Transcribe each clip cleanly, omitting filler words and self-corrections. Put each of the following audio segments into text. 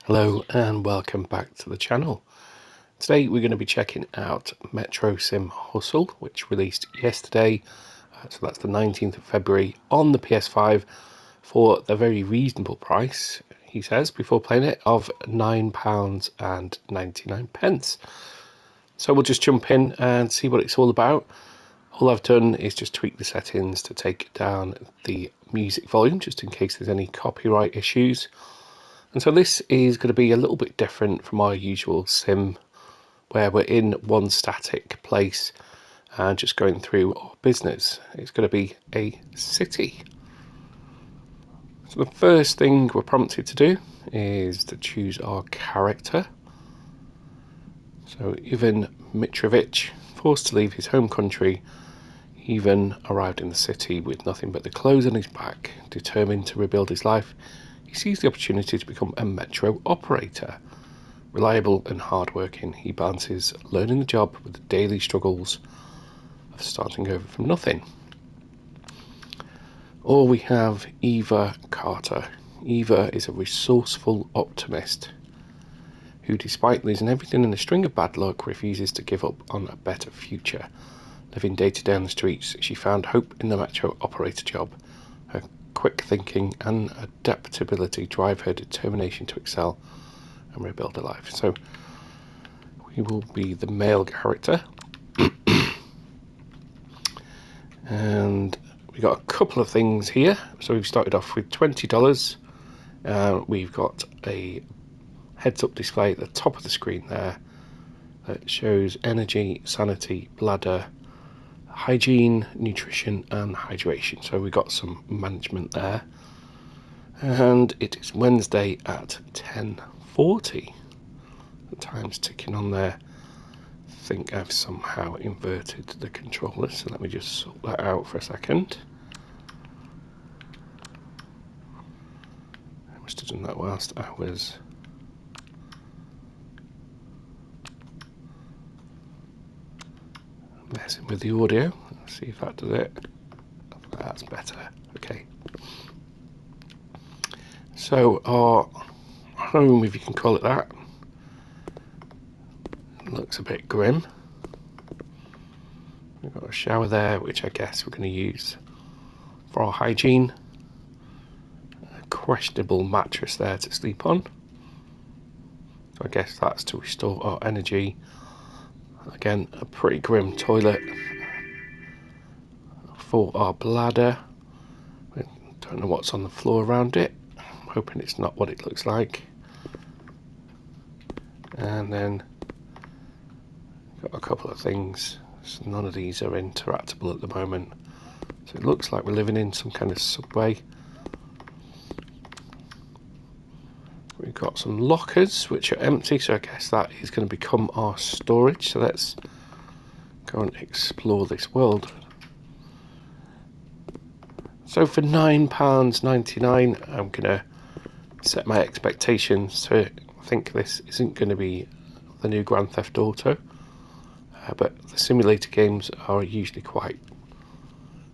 Hello and welcome back to the channel. Today we're going to be checking out Metro Sim Hustle, which released yesterday, so that's the 19th of February on the PS5 for the very reasonable price, he says, before playing it, of £9.99. So we'll just jump in and see what it's all about. All I've done is just tweak the settings to take down the music volume, just in case there's any copyright issues. And so this is going to be a little bit different from our usual sim, where we're in one static place and just going through our business. It's going to be a city. So the first thing we're prompted to do is to choose our character. So Ivan Mitrovic, forced to leave his home country, Ivan arrived in the city with nothing but the clothes on his back. Determined to rebuild his life, he seized the opportunity to become a metro operator. Reliable and hardworking, he balances learning the job with the daily struggles of starting over from nothing. Or we have Eva Carter. Eva is a resourceful optimist who, despite losing everything in a string of bad luck, refuses to give up on a better future. Living day to day on the streets, she found hope in the metro operator job. Her quick thinking and adaptability drive her determination to excel and rebuild her life. So we will be the male character. And we got a couple of things here. So we've started off with $20. We've got a heads-up display at the top of the screen there that shows energy, sanity, bladder, hygiene, nutrition and hydration. So we've got some management there. And it is Wednesday at 10:40. The time's ticking on there. I think I've somehow inverted the controller, so let me just sort that out for a second. I must have done that whilst I was messing with the audio. Let's see if that does it. That's better. Okay. So our home, if you can call it that, looks a bit grim. We've got a shower there, which I guess we're going to use for our hygiene. A questionable mattress there to sleep on. So I guess that's to restore our energy. Again, a pretty grim toilet for our bladder. We don't know what's on the floor around it. I'm hoping it's not what it looks like. And then got a couple of things. So none of these are interactable at the moment. So it looks like we're living in some kind of subway. We've got some lockers which are empty, so I guess that is going to become our storage. So let's go and explore this world. So for £9.99, I'm going to set my expectations to think this isn't going to be the new Grand Theft Auto. But the simulator games are usually quite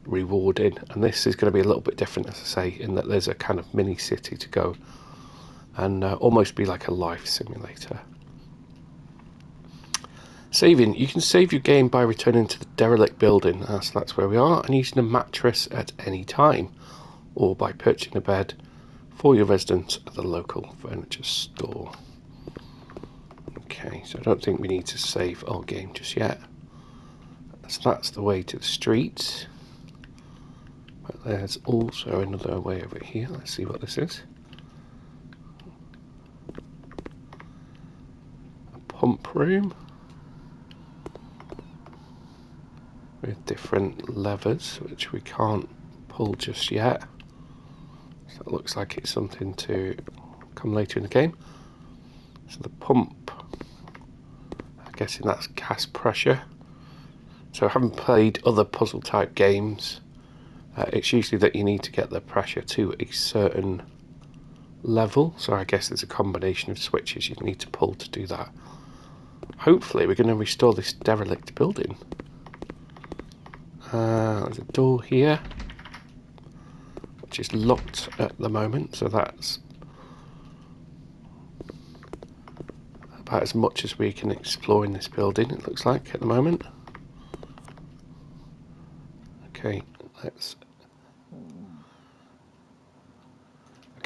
rewarding, and this is going to be a little bit different, as I say, in that there's a kind of mini city to go and almost be like a life simulator. Saving. You can save your game by returning to the derelict building, so that's where we are, and using a mattress at any time, or by purchasing a bed for your residents at the local furniture store. Okay, so I don't think we need to save our game just yet. So that's the way to the streets. But there's also another way over here. Let's see what this is. A pump room with different levers, which we can't pull just yet. So it looks like it's something to come later in the game. So the pump, I'm guessing that's gas pressure. So I haven't played other puzzle type games. It's usually that you need to get the pressure to a certain level. So I guess there's a combination of switches you need to pull to do that. Hopefully we're going to restore this derelict building. There's a door here, which is locked at the moment. So that's about as much as we can explore in this building, it looks like, at the moment. Okay,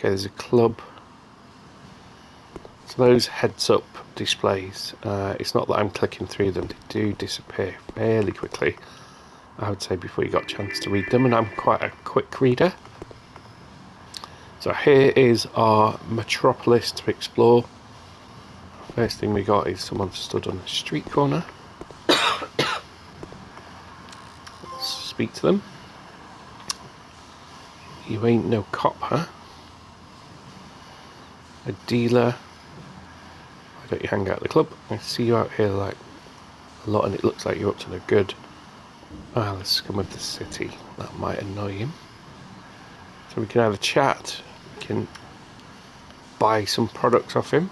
there's a club. So those heads-up displays, it's not that I'm clicking through them, they do disappear fairly quickly, I would say, before you got a chance to read them, and I'm quite a quick reader. So here is our metropolis to explore. First thing we got is someone stood on a street corner. Let's speak to them. You ain't no cop, huh? A dealer. Why don't you hang out at the club? I see you out here like a lot, and it looks like you're up to no good. Ah, the scum of the city. That might annoy him. So we can have a chat. We can buy some products off him.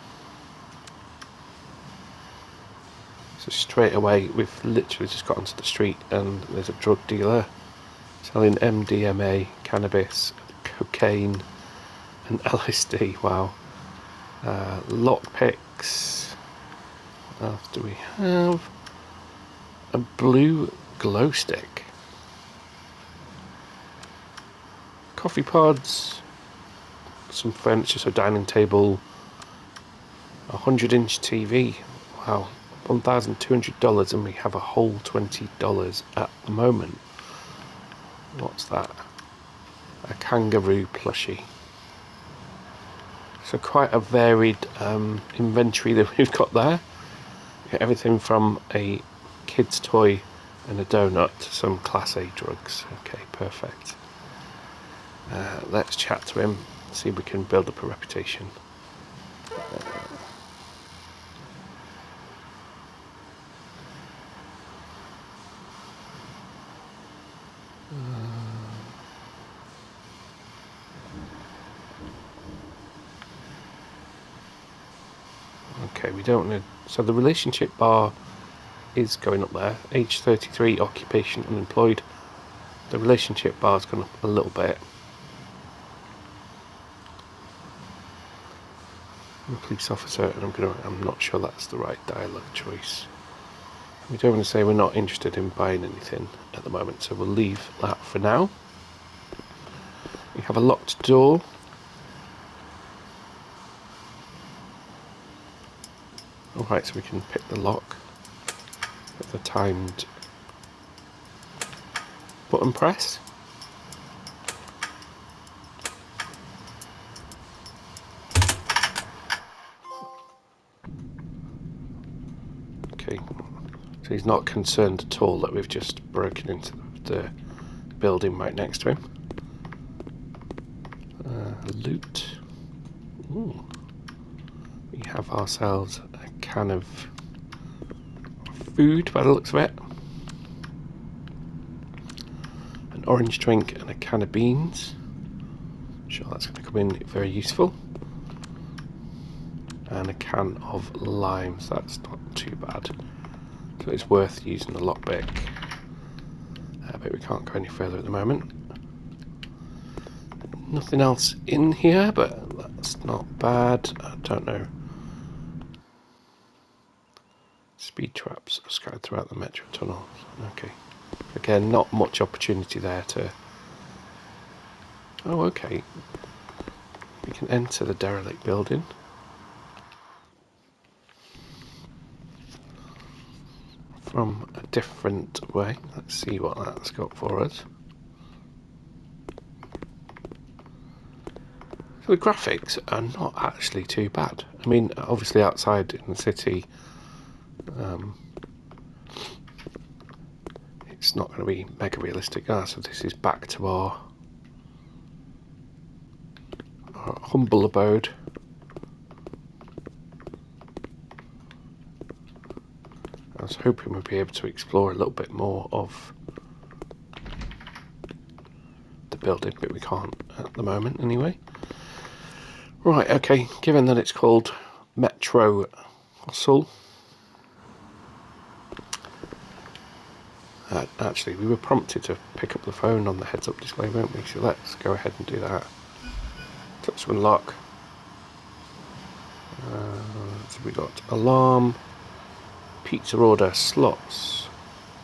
So straight away, we've literally just got onto the street, and there's a drug dealer selling MDMA, cannabis, cocaine, and LSD. Wow. Lockpicks. What else do we have? A blue glow stick. Coffee pods. Some furniture, so dining table. A 100-inch TV. Wow. $1,200, and we have a whole $20 at the moment. What's that? A kangaroo plushie. So quite a varied inventory that we've got there. Everything from a kid's toy and a donut to some Class A drugs. Okay, perfect. Let's chat to him, see if we can build up a reputation. Okay, we don't need. So the relationship bar is going up there. Age 33, occupation unemployed. The relationship bar's gone up a little bit. I'm a police officer, and I'm not sure that's the right dialogue choice. We don't want to say we're not interested in buying anything at the moment, so we'll leave that for now. We have a locked door. Alright, so we can pick the lock with the timed button press. Okay, so he's not concerned at all that we've just broken into the building right next to him. Loot. Ooh. We have ourselves a can of food by the looks of it. An orange drink and a can of beans. I'm sure that's going to come in very useful. And a can of limes. That's not too bad. So it's worth using the lockpick. But we can't go any further at the moment. Nothing else in here, but that's not bad. I don't know. Speed traps are scattered throughout the metro tunnel. Okay. Again, not much opportunity there to... Oh, okay. We can enter the derelict building. From a different way. Let's see what that's got for us. So the graphics are not actually too bad. I mean, obviously outside in the city, it's not going to be mega realistic. So this is back to our humble abode. I was hoping we'd be able to explore a little bit more of the building, but we can't at the moment anyway. Right, okay, given that it's called Metro Hustle. Actually, we were prompted to pick up the phone on the heads-up display, weren't we? So let's go ahead and do that. Touch to unlock. Let's So we got alarm, pizza order, slots,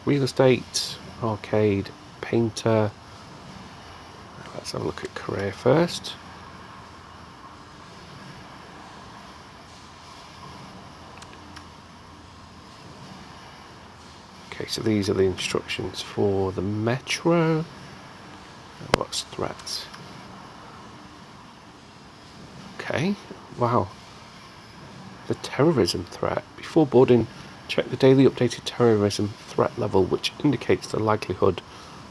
real estate, arcade, painter. Let's have a look at career first. Okay, so these are the instructions for the metro. What's threats? Okay, wow. The terrorism threat. Before boarding, check the daily updated terrorism threat level, which indicates the likelihood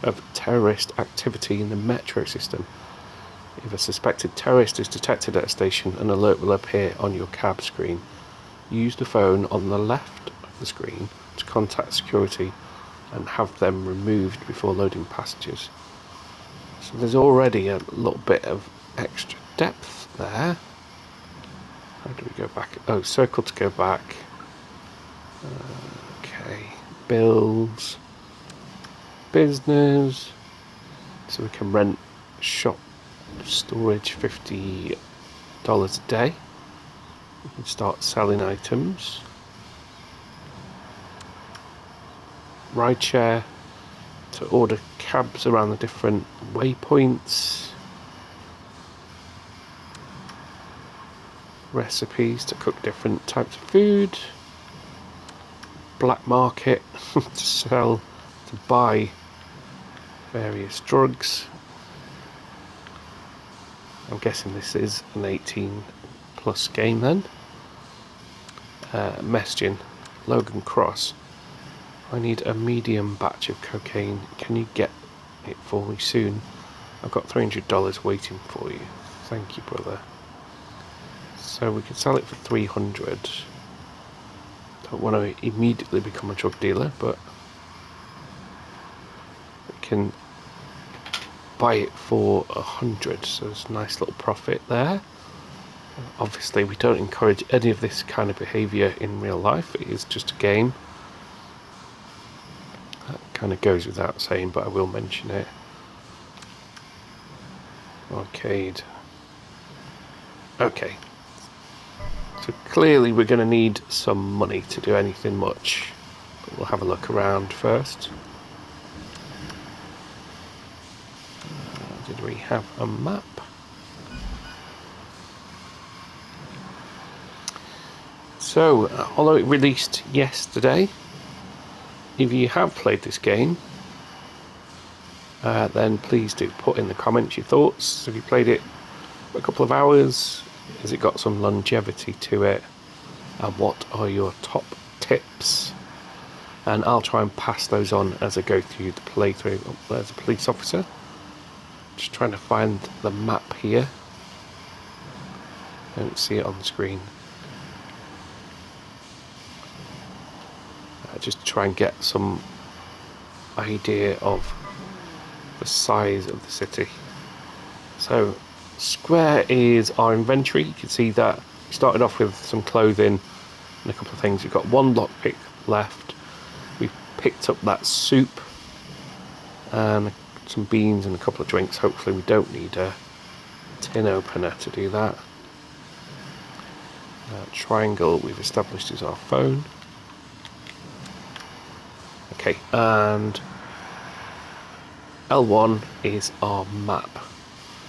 of terrorist activity in the metro system. If a suspected terrorist is detected at a station, an alert will appear on your cab screen. Use the phone on the left of the screen to contact security and have them removed before loading passengers. So there's already a little bit of extra depth there. How do we go back? Oh, circle to go back. Okay, bills, business. So we can rent shop storage $50 a day. We can start selling items. Rideshare to order cabs around the different waypoints. Recipes to cook different types of food. Black market to buy various drugs. I'm guessing this is an 18 plus game then. Messaging, Logan Cross. I need a medium batch of cocaine. Can you get it for me soon? I've got $300 waiting for you. Thank you, brother. So we can sell it for 300. Don't want to immediately become a drug dealer, but we can buy it for 100. So there's a nice little profit there. Obviously, we don't encourage any of this kind of behaviour in real life. It is just a game. That kind of goes without saying, but I will mention it. Arcade. Okay. So clearly we're going to need some money to do anything much. But we'll have a look around first. Did we have a map? So, although it released yesterday, if you have played this game, then please do put in the comments your thoughts. Have you played it for a couple of hours? Has it got some longevity to it? And what are your top tips? And I'll try and pass those on as I go through the playthrough as a police officer. Just trying to find the map here. I don't see it on the screen. Just try and get some idea of the size of the city. So square is our inventory. You can see that we started off with some clothing and a couple of things. We've got one lockpick left. We've picked up that soup and some beans and a couple of drinks. Hopefully we don't need a tin opener to do that. Triangle we've established is our phone. Okay, and L1 is our map.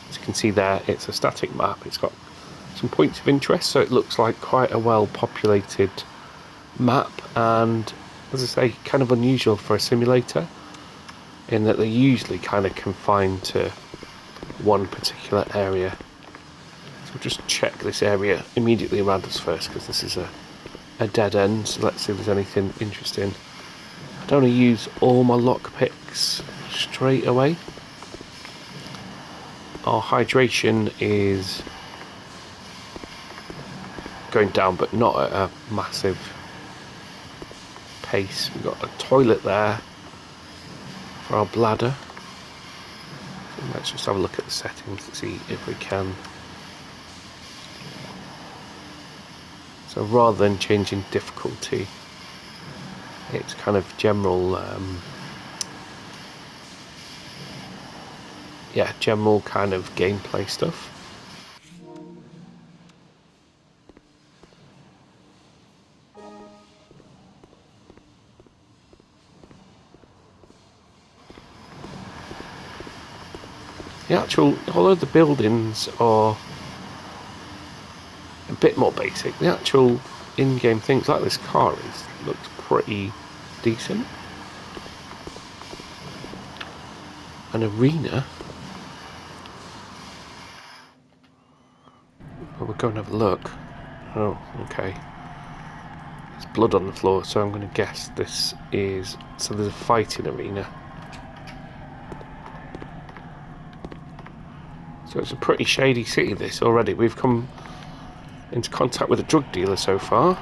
As you can see there, it's a static map. It's got some points of interest, so it looks like quite a well populated map, and as I say, kind of unusual for a simulator in that they're usually kind of confined to one particular area. So we'll just check this area immediately around us first, because this is a dead end. So let's see if there's anything interesting. I don't want to use all my lockpicks straight away. Our hydration is going down, but not at a massive pace. We've got a toilet there for our bladder. So let's just have a look at the settings to see if we can. So rather than changing difficulty, it's kind of general, general kind of gameplay stuff. although the buildings are a bit more basic, the actual in-game things like this car looks pretty decent. An arena. Well, we'll go and have a look. Oh, okay. There's blood on the floor, so I'm going to guess this is... So there's a fighting arena. So it's a pretty shady city, this, already. We've come into contact with a drug dealer so far.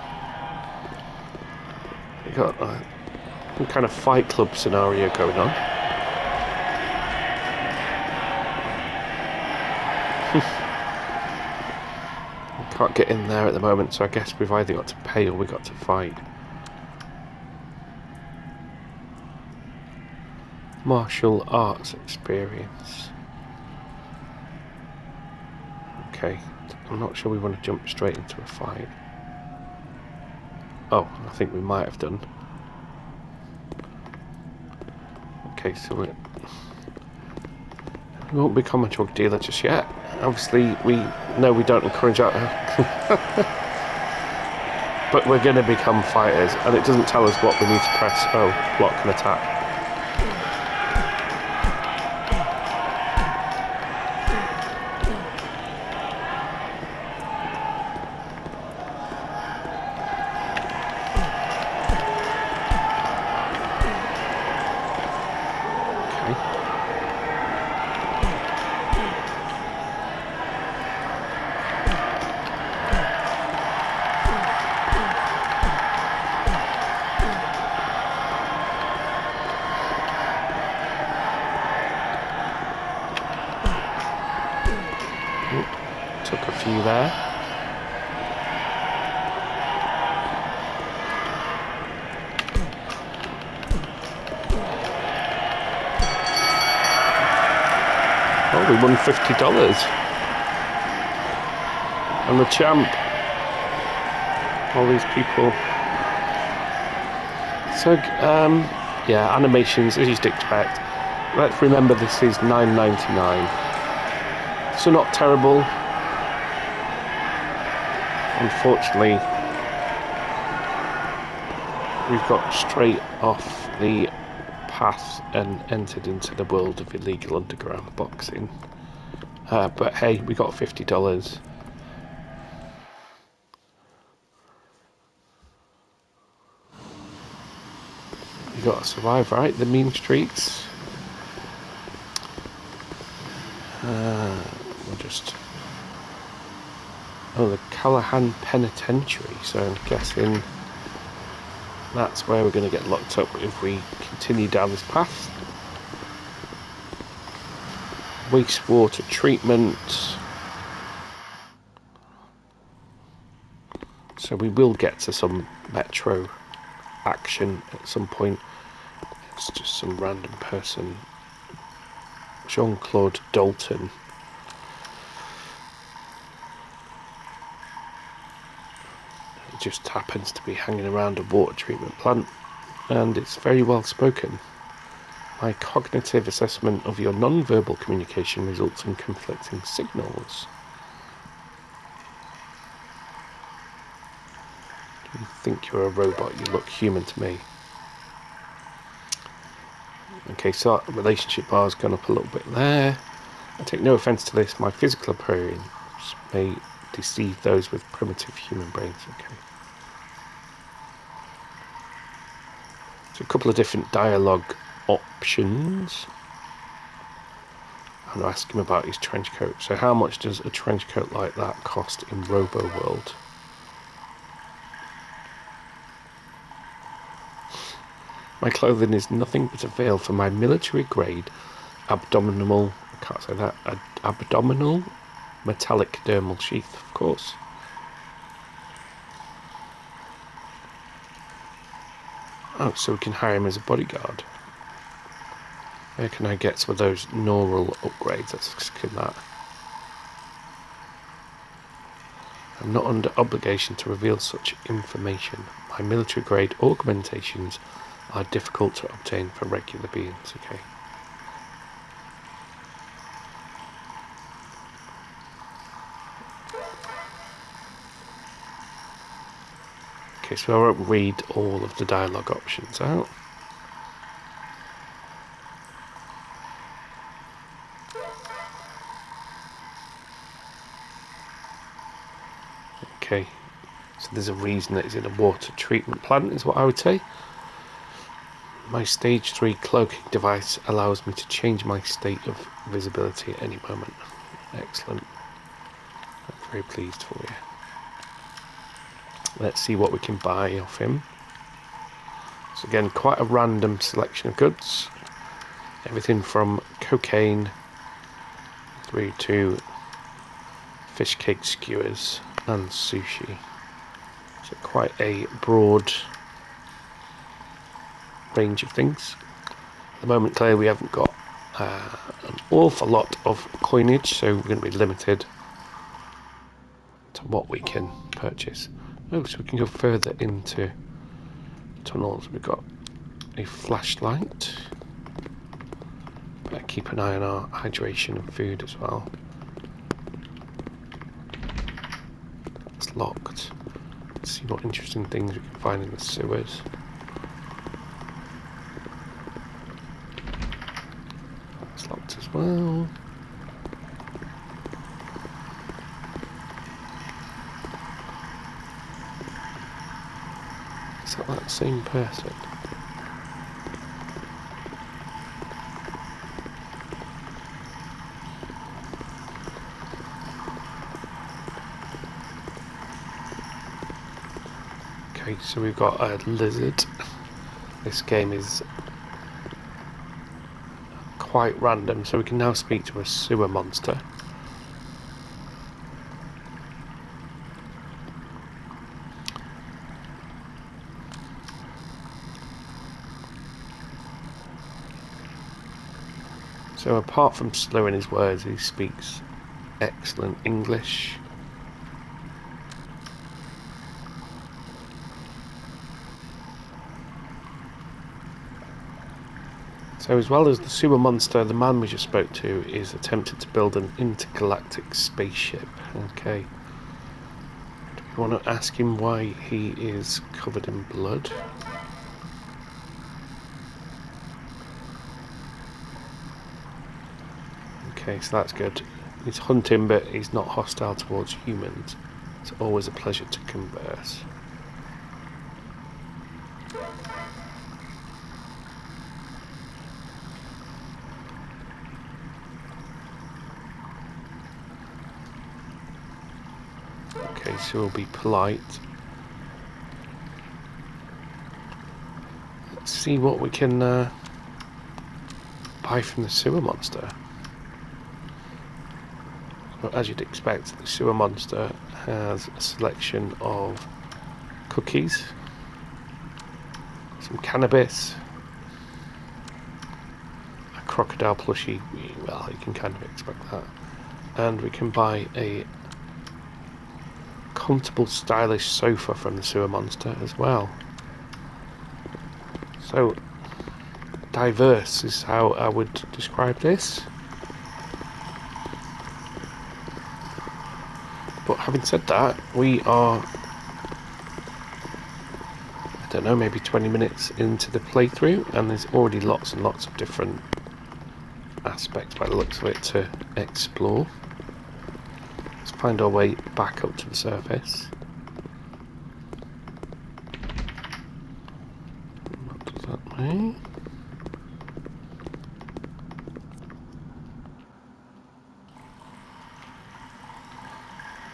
We've got some kind of fight club scenario going on. We can't get in there at the moment, so I guess we've either got to pay or we've got to fight. Martial arts experience. Okay, I'm not sure we want to jump straight into a fight. Oh, I think we might have done. Okay, so we won't become a drug dealer just yet. Obviously, we know we don't encourage our... but we're going to become fighters, and it doesn't tell us what we need to press. Oh, block and attack. Took a few there. Oh, we won $50. And the champ. All these people. So, yeah, animations, as you'd expect. Let's remember this is $9.99. So not terrible. Unfortunately, we've got straight off the path and entered into the world of illegal underground boxing. But hey, we got $50. We got to survive, right? The mean streets. We'll just... Oh, the Callahan Penitentiary, so I'm guessing that's where we're going to get locked up if we continue down this path. Wastewater treatment. So we will get to some metro action at some point. It's just some random person. Jean-Claude Dalton. It just happens to be hanging around a water treatment plant, and it's very well spoken. My cognitive assessment of your non-verbal communication results in conflicting signals. Do you think you're a robot? You look human to me. Okay, so our relationship bar's gone up a little bit there. I take no offence to this. My physical appearance may deceive those with primitive human brains. Okay. So a couple of different dialogue options. I'm going to ask him about his trench coat. So how much does a trench coat like that cost in Robo World? My clothing is nothing but a veil for my military grade abdominal, I can't say that, abdominal metallic dermal sheath, of course. Oh, so we can hire him as a bodyguard. Where can I get some of those neural upgrades? Let's skim that. I'm not under obligation to reveal such information. My military grade augmentations are difficult to obtain for regular beings. Okay. Okay, so I won't read all of the dialogue options out. Okay, so there's a reason that it's in a water treatment plant, is what I would say. My stage 3 cloaking device allows me to change my state of visibility at any moment. Excellent. I'm very pleased for you. Let's see what we can buy off him. So again, quite a random selection of goods. Everything from cocaine through to fish cake skewers and sushi. So quite a broad range of things. At the moment, clearly we haven't got an awful lot of coinage, so we're going to be limited to what we can purchase. Oh, so we can go further into tunnels. We've got a flashlight. Better keep an eye on our hydration and food as well. It's locked. Let's see what interesting things we can find in the sewers. It's locked as well. Is that same person? Okay, so we've got a lizard. This game is quite random, so we can now speak to a sewer monster. So apart from slurring his words, he speaks excellent English. So as well as the sewer monster, the man we just spoke to is attempting to build an intergalactic spaceship. Okay. Do we want to ask him why he is covered in blood? Okay, so that's good. He's hunting, but he's not hostile towards humans. It's always a pleasure to converse. Okay, so we'll be polite. Let's see what we can buy from the sewer monster. Well, as you'd expect, the sewer monster has a selection of cookies, some cannabis, a crocodile plushie. Well, you can kind of expect that. And we can buy a comfortable, stylish sofa from the sewer monster as well. So, diverse is how I would describe this. But having said that, we are, I don't know, maybe 20 minutes into the playthrough, and there's already lots and lots of different aspects by the looks of it to explore. Let's find our way back up to the surface. What does that mean?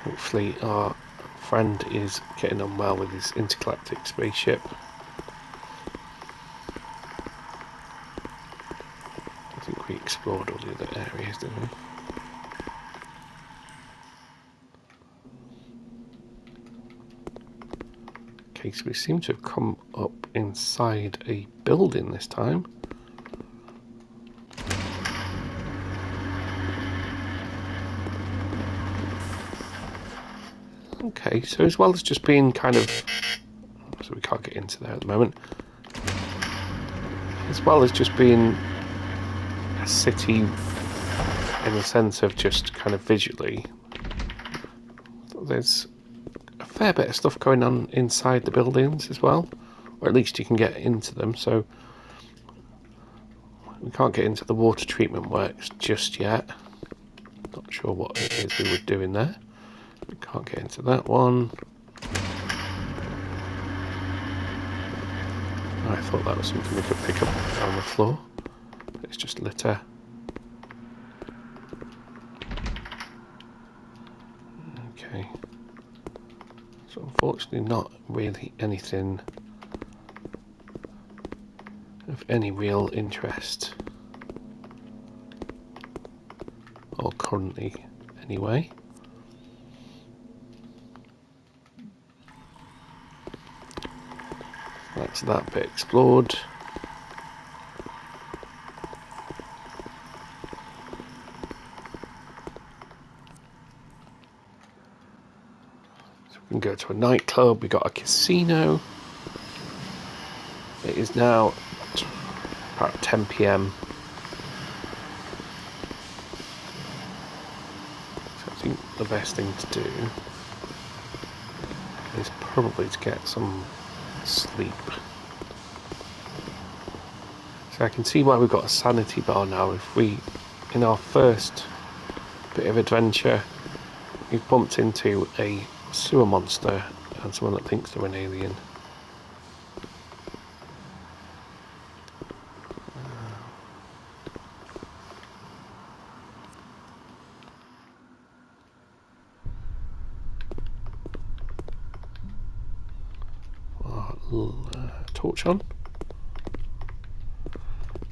Hopefully our friend is getting on well with his intergalactic spaceship. I think we explored all the other areas, didn't we? Okay, so we seem to have come up inside a building this time. Okay, so as well as just being kind of... So we can't get into there at the moment. As well as just being a city in the sense of just kind of visually, there's a fair bit of stuff going on inside the buildings as well, or at least you can get into them. So we can't get into the water treatment works just yet. Not sure what it is we were doing there. We can't get into that one. I thought that was something we could pick up on the floor. It's just litter. Okay. So unfortunately not really anything of any real interest. Or currently anyway. That's that bit explored. So we can go to a nightclub. We got a casino. It is now about 10 PM. So I think the best thing to do is probably to get some sleep. So I can see why we've got a sanity bar now. If we, in our first bit of adventure, we've bumped into a sewer monster and someone that thinks they're an alien. Torch on.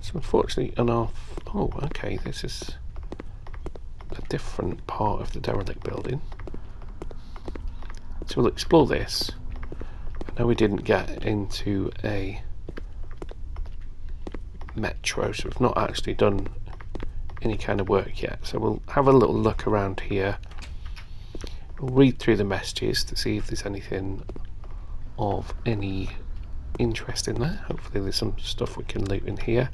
So unfortunately on our... Oh, okay, this is a different part of the derelict building. So we'll explore this. I know we didn't get into a metro, so we've not actually done any kind of work yet. So we'll have a little look around here. We'll read through the messages to see if there's anything of any interest in there. Hopefully there's some stuff we can loot in here.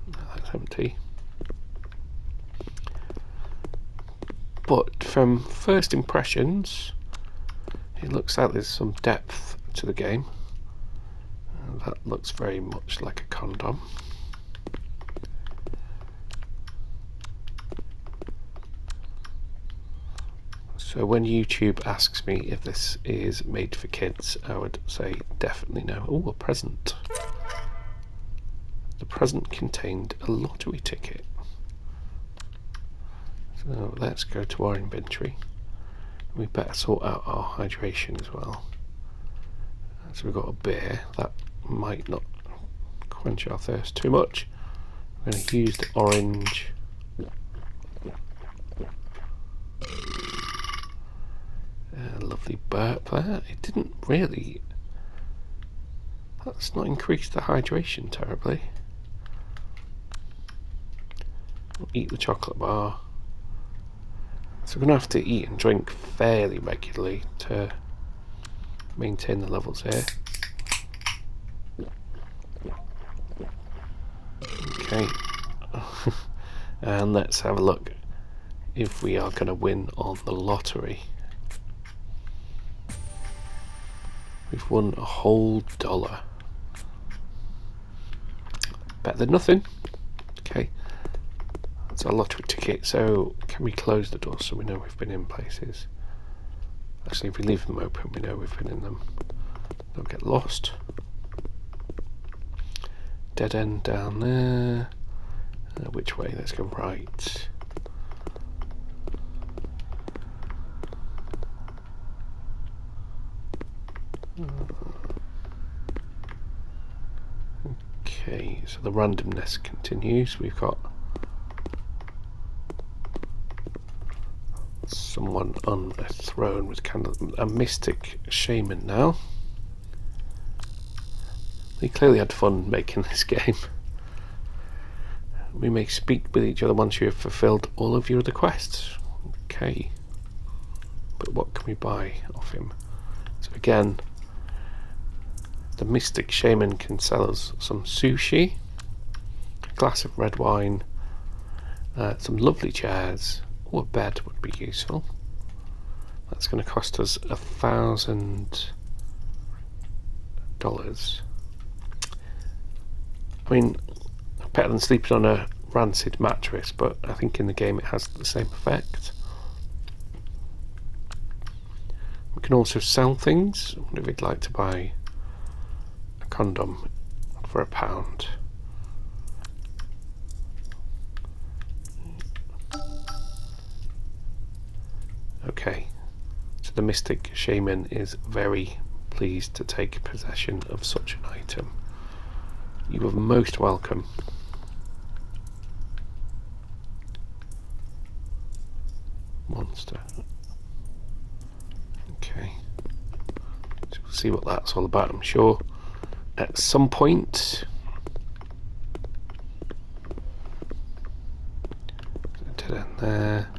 That's empty. But from first impressions, it looks like there's some depth to the game. That looks very much like a condom. So when YouTube asks me if this is made for kids, I would say definitely no. Oh, a present. The present contained a lottery ticket. So let's go to our inventory. We better sort out our hydration as well. So we've got a beer. That might not quench our thirst too much. I'm going to use the orange. Lovely burp there. It didn't really... That's not increased the hydration terribly. We'll eat the chocolate bar. So we're going to have to eat and drink fairly regularly to maintain the levels here. Okay. And let's have a look if we are going to win on the lottery. We've won a whole $1. Better than nothing. Okay. That's our lottery ticket. So can we close the doors so we know we've been in places? Actually, if we leave them open, we know we've been in them. Don't get lost. Dead end down there. Which way? Let's go right. Okay, so the randomness continues. We've got someone on a throne with kind of a mystic shaman now. They clearly had fun making this game. We may speak with each other once you have fulfilled all of your other quests. Okay. But what can we buy off him? So again, the mystic shaman can sell us some sushi, a glass of red wine, some lovely chairs, or a bed would be useful. That's going to cost us $1,000. I mean, better than sleeping on a rancid mattress, but I think in the game it has the same effect. We can also sell things. I wonder if we'd like to buy a condom for £1. Okay, so the Mystic Shaman is very pleased to take possession of such an item. You are most welcome. Monster. Okay. So we'll see what that's all about, I'm sure. At some point. Dead end there.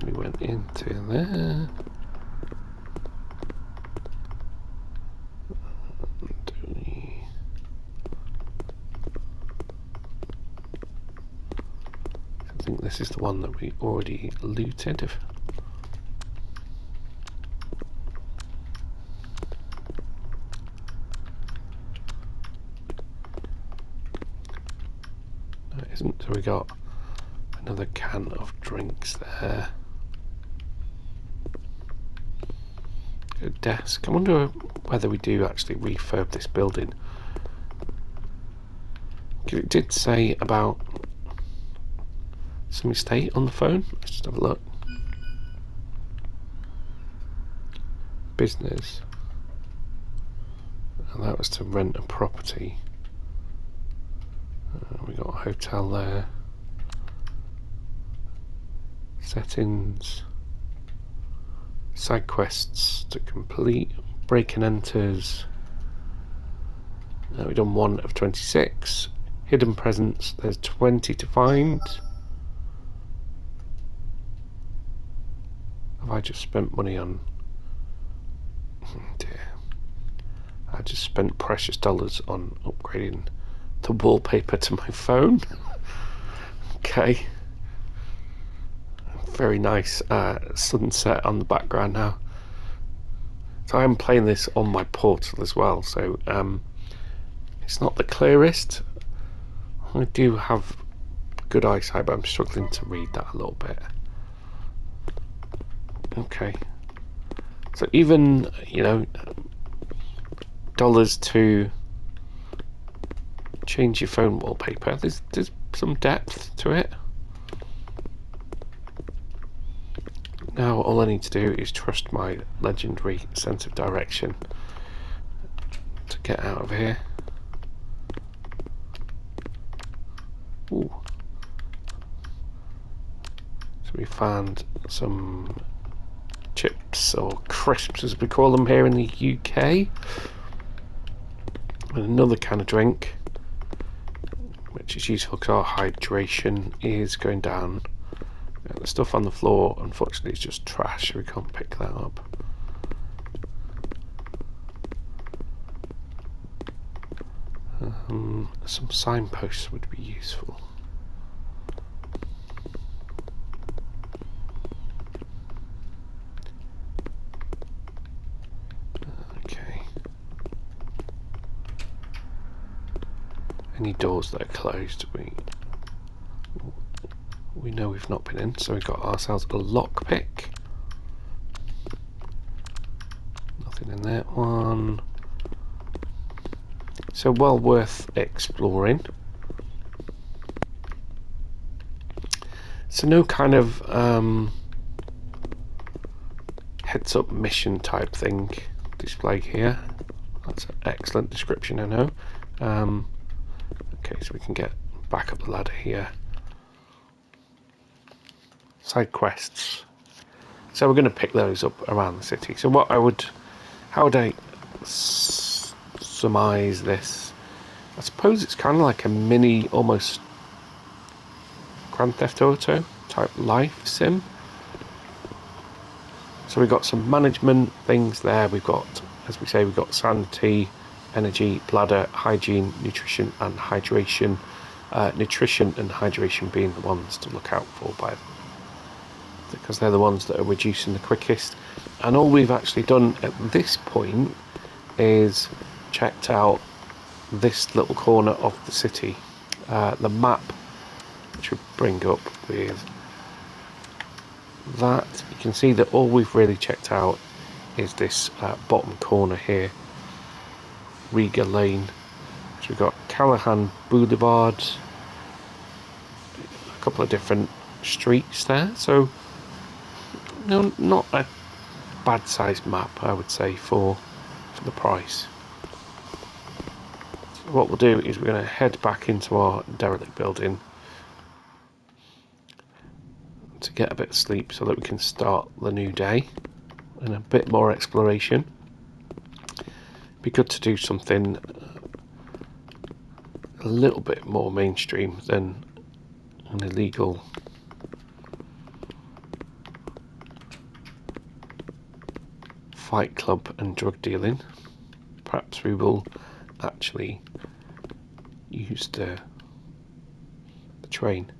We went into there. I think this is the one that we already looted. No, it isn't. So we got another can of drinks there. A desk. I wonder whether we do actually refurb this building. It did say about some estate on the phone. Let's just have a look. Business. And that was to rent a property. We got a hotel there. Settings. Side quests to complete. Break and enters. We've done 1 of 26. Hidden presents. There's 20 to find. Have I just spent money on... Oh dear. I just spent precious dollars on upgrading the wallpaper to my phone. Okay. Very nice sunset on the background now. So I'm playing this on my Portal as well, so it's not the clearest. I do have good eyesight, but I'm struggling to read that a little bit. Okay. So even, you know, dollars to change your phone wallpaper, there's some depth to it. Now all I need to do is trust my legendary sense of direction to get out of here. Ooh. So we found some chips, or crisps as we call them here in the UK. And another can of drink, which is useful because our hydration is going down. The stuff on the floor, unfortunately, is just trash, so we can't pick that up. Some signposts would be useful. Okay. Any doors that are closed, we know we've not been in, so we've got ourselves a lockpick. Nothing in that one. So well worth exploring. So no kind of heads up mission type thing displayed here. That's an excellent description, I know. Okay, so we can get back up the ladder here. Side quests. So we're going to pick those up around the city. So how would I surmise this? I suppose it's kind of like a mini, almost Grand Theft Auto type life sim. So we've got some management things there. We've got, as we say, we've got sanity, energy, bladder, hygiene, nutrition and hydration. Nutrition and hydration being the ones to look out for by because they're the ones that are reducing the quickest. And all we've actually done at this point is checked out this little corner of the city. The map, which we bring up with that, you can see that all we've really checked out is this bottom corner here, Riga Lane. So we've got Callahan Boulevard, a couple of different streets there, so no, not a bad sized map, I would say, for the price. So what we'll do is we're going to head back into our derelict building to get a bit of sleep so that we can start the new day and a bit more exploration. Be good to do something a little bit more mainstream than an illegal fight club and drug dealing. Perhaps we will actually use the train.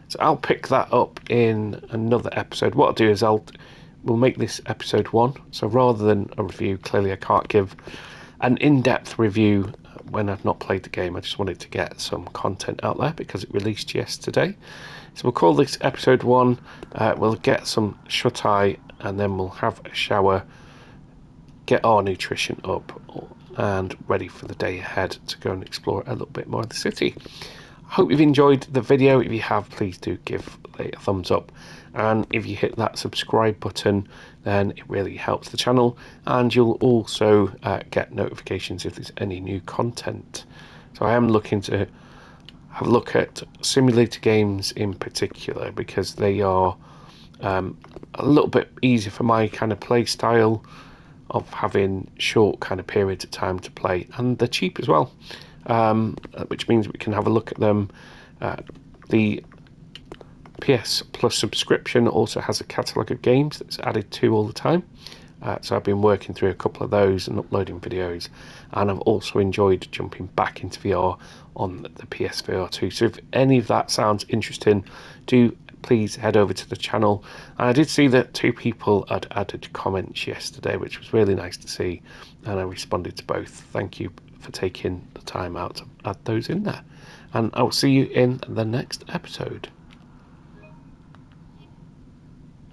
So I'll pick that up in another episode. What I'll do is we'll make this episode 1. So rather than a review, clearly I can't give an in-depth review when I've not played the game. I just wanted to get some content out there because it released yesterday. So we'll call this episode 1. We'll get some shut-eye and then we'll have a shower, get our nutrition up and ready for the day ahead to go and explore a little bit more of the city. I hope you've enjoyed the video. If you have, please do give it a thumbs up, and if you hit that subscribe button, then it really helps the channel, and you'll also get notifications if there's any new content. So I am looking to have a look at simulator games in particular because they are a little bit easier for my kind of play style of having short kind of periods of time to play, and they're cheap as well, which means we can have a look at them. The PS Plus subscription also has a catalogue of games that's added to all the time, so I've been working through a couple of those and uploading videos, and I've also enjoyed jumping back into VR on the PSVR 2. So if any of that sounds interesting, do please head over to the channel. And I did see that 2 people had added comments yesterday, which was really nice to see, and I responded to both. Thank you for taking the time out to add those in there, and I will see you in the next episode.